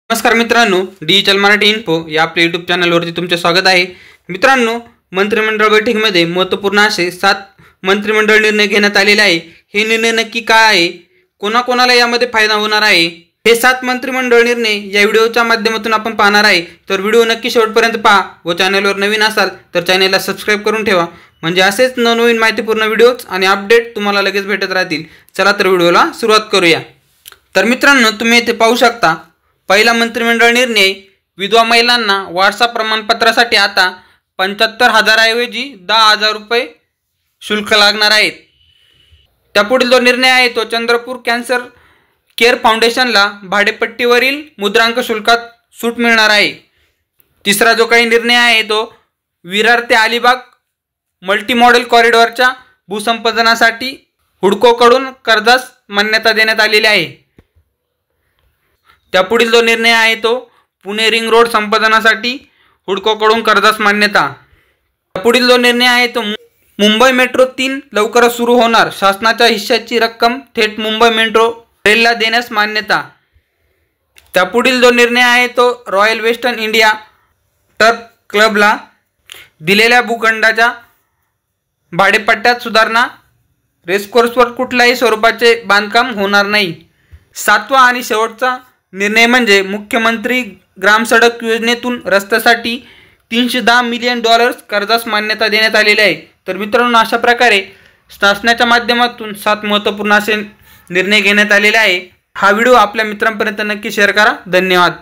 नमस्कार मित्रांनो, digital Marathi info या आपल्या यूट्यूब चॅनलवरती तुमचे स्वागत आहे। मित्रांनो, मंत्रिमंडळ बैठकीमध्ये महत्त्वपूर्ण असे 7 मंत्रिमंडळ निर्णय घेण्यात आलेले आहे। हे निर्णय नक्की काय आहे, कोणाकोणाला यामध्ये फायदा होणार आहे, हे 7 मंत्रिमंडळ निर्णय या व्हिडिओच्या माध्यमातून आपण पाहणार आहे। तर व्हिडिओ नक्की शेवटपर्यंत पहा व चॅनलवर नवीन असाल तर चॅनलला सबस्क्राइब करून ठेवा, म्हणजे असेच नवनवीन माहितीपूर्ण व्हिडिओज आणि अपडेट तुम्हाला लगेच भेटत राहतील। चला तर व्हिडिओला सुरुवात करूया। तर मित्रांनो, तुम्ही इथे पाहू शकता, पहिला मंत्रिमंडळ निर्णय, विधवा महिलांना वारसा प्रमाणपत्रासाठी आता 75,000 ऐवजी 10,000 रुपये शुल्क लागणार आहे। त्यापुढील जो निर्णय आहे तो चंद्रपूर कॅन्सर केअर फाउंडेशनला भाडेपट्टीवरील मुद्रांक शुल्कात सूट मिळणार आहे। तिसरा जो काही निर्णय आहे तो विरार ते अलिबाग मल्टी मॉडेल कॉरिडॉरच्या भूसंपादनासाठी हुडकोकडून कर्जास मान्यता देण्यात आलेली आहे। त्यापुढील जो निर्णय आहे तो पुणे रिंग रोड संपादनासाठी हुडकोकडून कर्जास मान्यता। त्यापुढील जो निर्णय आहे तो मुंबई मेट्रो 3 लवकरच सुरू होणार, शासनाच्या हिश्श्याची रक्कम थेट मुंबई मेट्रो रेलला देण्यास मान्यता। त्यापुढील जो निर्णय आहे तो रॉयल वेस्टर्न इंडिया टर्फ क्लबला दिलेल्या भूखंडाच्या भाडेपट्ट्यात सुधारणा, रेसकोर्सवर कुठल्याही स्वरूपाचे बांधकाम होणार नाही। 7वा आणि शेवटचा निर्णय म्हणजे मुख्यमंत्री ग्राम सडक योजनेतून रस्त्यासाठी $310 मिलियन कर्जास मान्यता देण्यात आलेली आहे। तर मित्रांनो, अशा प्रकारे शासनाच्या माध्यमातून 7 महत्त्वपूर्ण असे निर्णय घेण्यात आलेले आहे। हा व्हिडिओ आपल्या मित्रांपर्यंत नक्की शेअर करा। धन्यवाद।